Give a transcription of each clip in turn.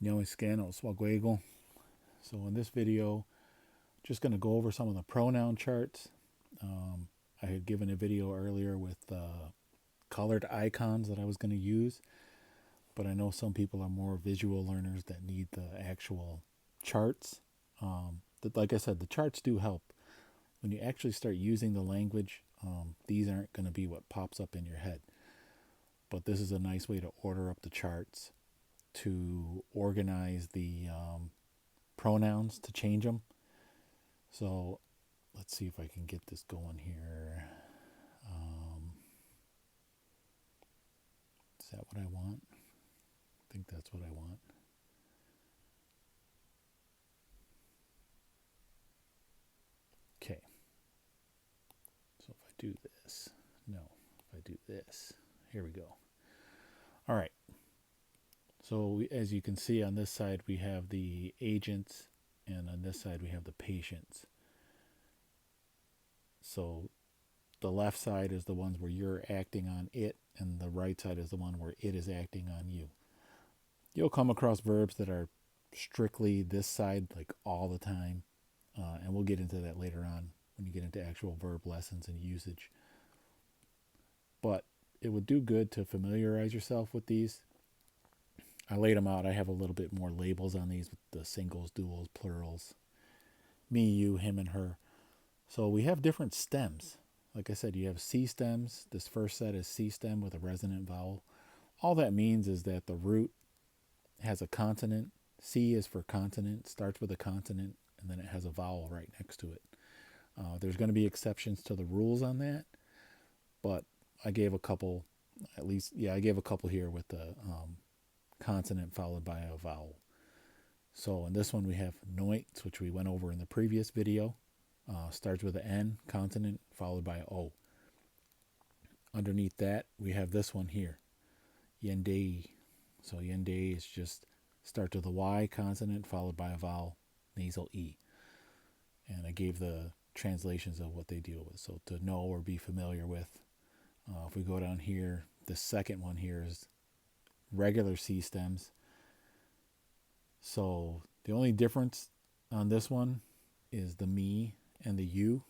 Yo escano swaguego. So in this video, just going to go over some of the pronoun charts. I had given a video earlier with colored icons that I was going to use, but I know some people are more visual learners that need the actual charts. Like I said, the charts do help. When you actually start using the language, these aren't going to be what pops up in your head. But this is a nice way to order up the charts, to organize the pronouns, to change them. So let's see if I can get this going here. Is that what I want? I think that's what I want. Okay. So if I do this, no, if I do this, here we go. All right. So as you can see on this side, we have the agents, and on this side, we have the patients. So the left side is the ones where you're acting on it, and the right side is the one where it is acting on you. You'll come across verbs that are strictly this side, like all the time, and we'll get into that later on when you get into actual verb lessons and usage. But it would do good to familiarize yourself with these. I laid them out. I have a little bit more labels on these with the singles, duals, plurals, me, you, him, and her. So we have different stems. Like I said, you have C stems. This first set is C stem with a resonant vowel. All that means is that the root has a consonant. C is for consonant, starts with a consonant, and then it has a vowel right next to it. There's going to be exceptions to the rules on that, but I gave a couple, I gave a couple here with the consonant followed by a vowel. So in this one we have noits, which we went over in the previous video. Starts with an N, consonant, followed by an O. Underneath that, we have this one here, yende. So yende is just starts with a Y, consonant, followed by a vowel, nasal E. And I gave the translations of what they deal with, so to know or be familiar with. If we go down here, the second one here is regular C stems. So the only difference on this one is the me and the you.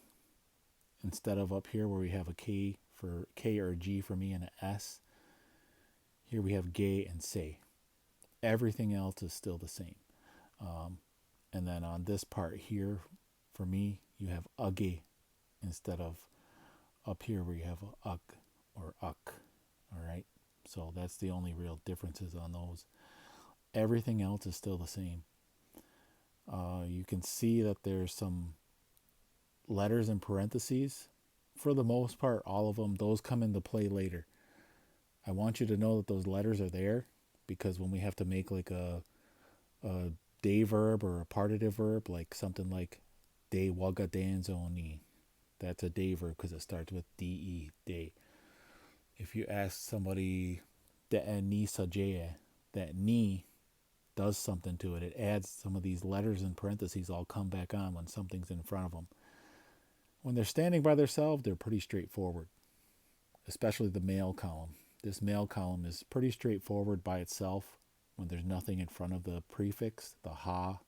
Instead of up here where we have a K for K or a G for me and an S, here we have gay and say. Everything else is still the same. And then on this part here, for me, you have uggy instead of up here where you have a ug or uck. All right. So that's the only real differences on those. Everything else is still the same. You can see that there's some letters in parentheses. For the most part, all of them, those come into play later. I want you to know that those letters are there, because when we have to make like a day verb or a partitive verb, like something like de waga danzoni, that's a day verb because it starts with de, day. If you ask somebody de ni saje, that ni does something to it. It adds some of these letters in parentheses all come back on when something's in front of them. When they're standing by themselves, they're pretty straightforward, especially the male column. This male column is pretty straightforward by itself when there's nothing in front of the prefix, the ha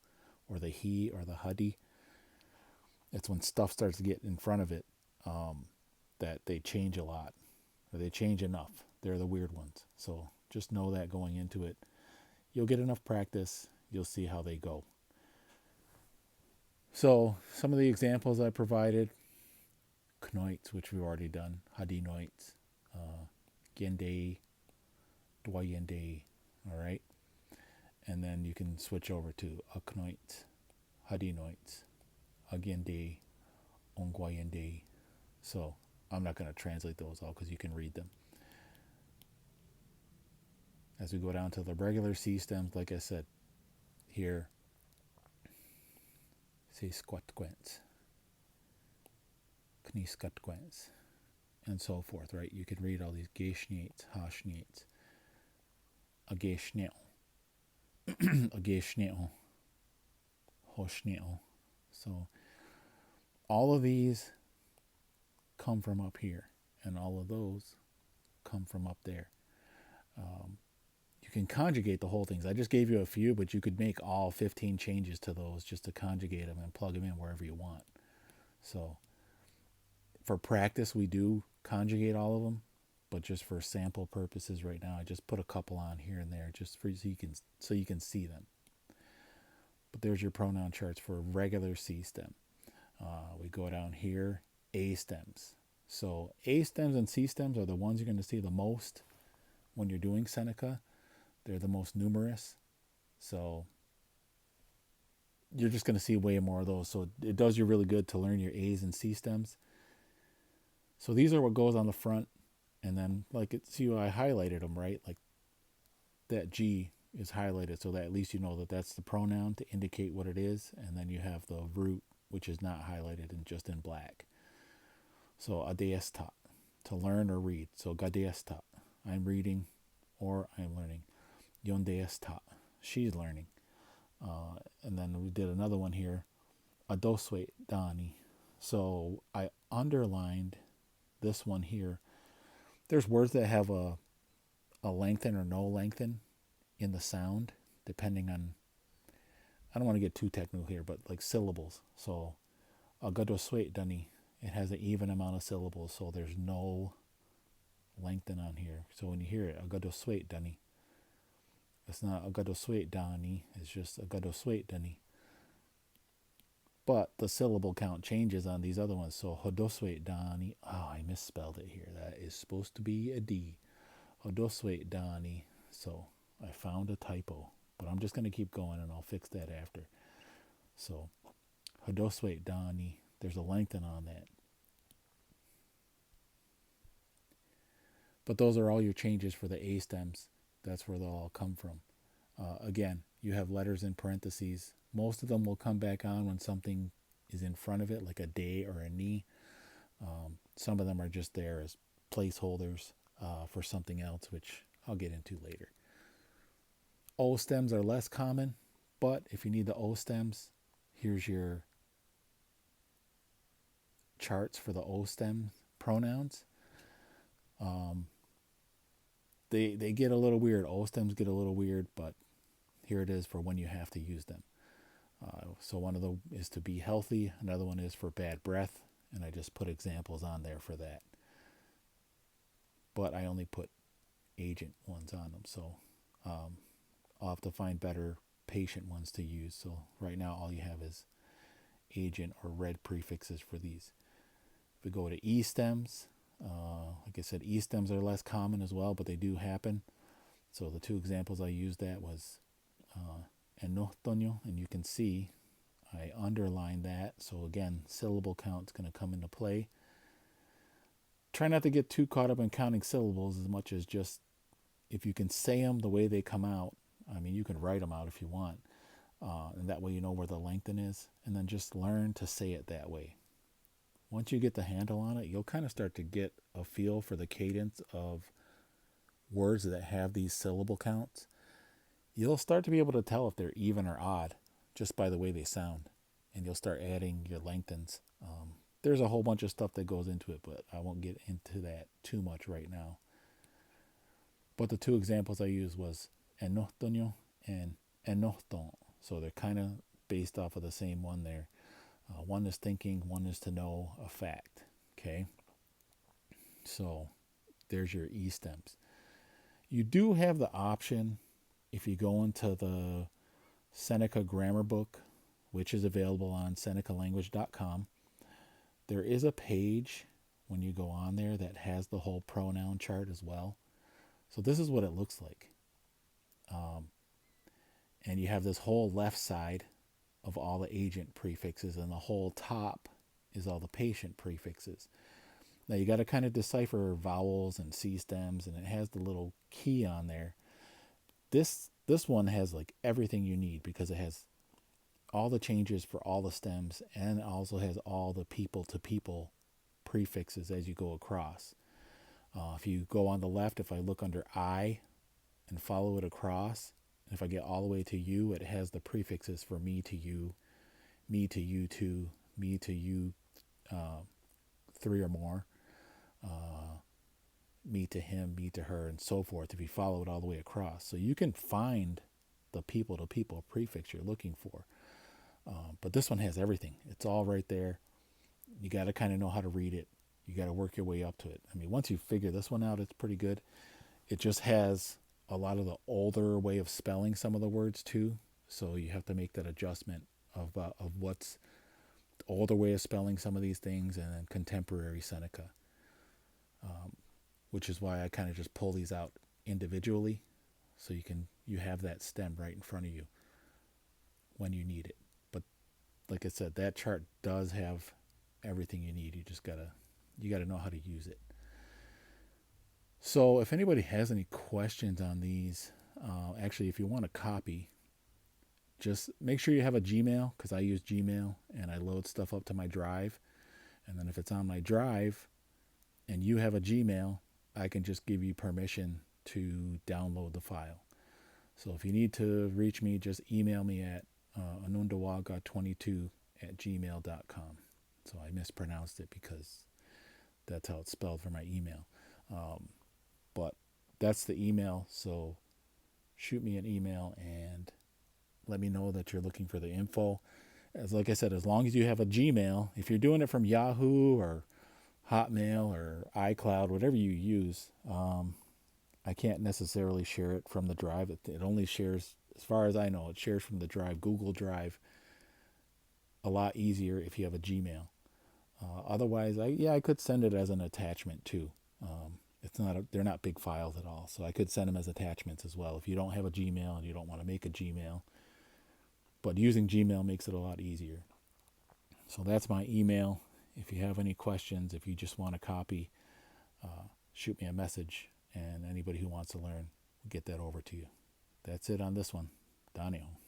or the he or the huddy. It's when stuff starts to get in front of it that they change a lot, or they change enough. They're the weird ones. So just know that going into it. You'll get enough practice, you'll see how they go. So some of the examples I provided, knoits, which we've already done, hadinoits, yende, dwayende, all right? And then you can switch over to aknoits, hadinoits, agyende, ongwayende. So I'm not going to translate those all because you can read them. As we go down to the regular C stems, like I said, here, say squatquents, kniskatquents, and so forth, right? You can read all these geshnates, hashnates, ageshneo, ageshneo, hoshneo. So all of these come from up here, and all of those come from up there. You can conjugate the whole things. I just gave you a few, but you could make all 15 changes to those just to conjugate them and plug them in wherever you want. So for practice, we do conjugate all of them, but just for sample purposes right now, I just put a couple on here and there just for so you can see them. But there's your pronoun charts for regular C stem. We go down here, A stems. So A stems and C stems are the ones you're going to see the most when you're doing Seneca. They're the most numerous. So you're just going to see way more of those. So it does you really good to learn your A's and C stems. So these are what goes on the front. And then, like, see, I highlighted them, right? Like that G is highlighted so that at least you know that that's the pronoun to indicate what it is. And then you have the root, which is not highlighted and just in black. So adeesta, to learn or read. So gadeesta, I'm reading or I'm learning. Yondeesta, she's learning. And then we did another one here, adoswe dani. So I underlined this one here. There's words that have a lengthen or no lengthen in the sound, depending on, I don't want to get too technical here, but like syllables. So agadoswe dani, it has an even amount of syllables, so there's no lengthen on here. So when you hear it, agadoswe dani, it's not agadoswe dani, it's just agadoswe dani. But the syllable count changes on these other ones. So hodoswe dani, oh, I misspelled it here. That is supposed to be a D. Hodoswe dani. So I found a typo, but I'm just going to keep going and I'll fix that after. So hodoswe dani, there's a lengthen on that. But those are all your changes for the A stems. That's where they'll all come from. Again, you have letters in parentheses. Most of them will come back on when something is in front of it, like a de or a ni. Some of them are just there as placeholders for something else, which I'll get into later. O stems are less common, but if you need the O stems, here's your charts for the O stem pronouns. They get a little weird. O stems get a little weird, but here it is for when you have to use them. So one of them is to be healthy. Another one is for bad breath. And I just put examples on there for that. But I only put agent ones on them. So I'll have to find better patient ones to use. So right now all you have is agent or red prefixes for these. If we go to E stems, like I said, E stems are less common as well, but they do happen. So the two examples I used that was enotonyo, and you can see I underlined that. So again, syllable count is going to come into play. Try not to get too caught up in counting syllables as much as just if you can say them the way they come out. I mean, you can write them out if you want, and that way you know where the lengthen is, and then just learn to say it that way. Once you get the handle on it, you'll kind of start to get a feel for the cadence of words that have these syllable counts. You'll start to be able to tell if they're even or odd just by the way they sound, and you'll start adding your lengthens. There's a whole bunch of stuff that goes into it, but I won't get into that too much right now. But the two examples I used was enotonyo and enoton. So they're kind of based off of the same one there. One is thinking, one is to know a fact. Okay? So there's your E stems. You do have the option, if you go into the Seneca grammar book, which is available on senecalanguage.com, there is a page when you go on there that has the whole pronoun chart as well. So this is what it looks like. And you have this whole left side of all the agent prefixes, and the whole top is all the patient prefixes. Now you got to kind of decipher vowels and C stems, and it has the little key on there. This one has like everything you need because it has all the changes for all the stems, and it also has all the people to people prefixes as you go across. If you go on the left, if I look under I and follow it across, and if I get all the way to you, it has the prefixes for me to you two, me to you, three or more. me to him, me to her, and so forth if you follow it all the way across. So you can find the people to people prefix you're looking for. But this one has everything. It's all right there. You got to kind of know how to read it. You got to work your way up to it. I mean, once you figure this one out, it's pretty good. It just has a lot of the older way of spelling some of the words too. So you have to make that adjustment of what's the older way of spelling some of these things and then contemporary Seneca, which is why I kind of just pull these out individually, so you have that stem right in front of you when you need it. But like I said, that chart does have everything you need. You gotta know how to use it. So if anybody has any questions on these, actually, if you want a copy, just make sure you have a Gmail, because I use Gmail and I load stuff up to my drive. And then if it's on my drive and you have a Gmail, I can just give you permission to download the file. So if you need to reach me, just email me at anundawaga22@gmail.com. So I mispronounced it because that's how it's spelled for my email. But that's the email. So shoot me an email and let me know that you're looking for the info. Like I said, as long as you have a Gmail, if you're doing it from Yahoo or Hotmail or iCloud, whatever you use, I can't necessarily share it from the drive. It only shares, as far as I know, it shares from the drive, Google Drive, a lot easier if you have a Gmail. Otherwise, I could send it as an attachment too. They're not big files at all, so I could send them as attachments as well if you don't have a Gmail and you don't want to make a Gmail. But using Gmail makes it a lot easier. So that's my email. If you have any questions, if you just want a copy, shoot me a message, and anybody who wants to learn, we'll get that over to you. That's it on this one. Daniel.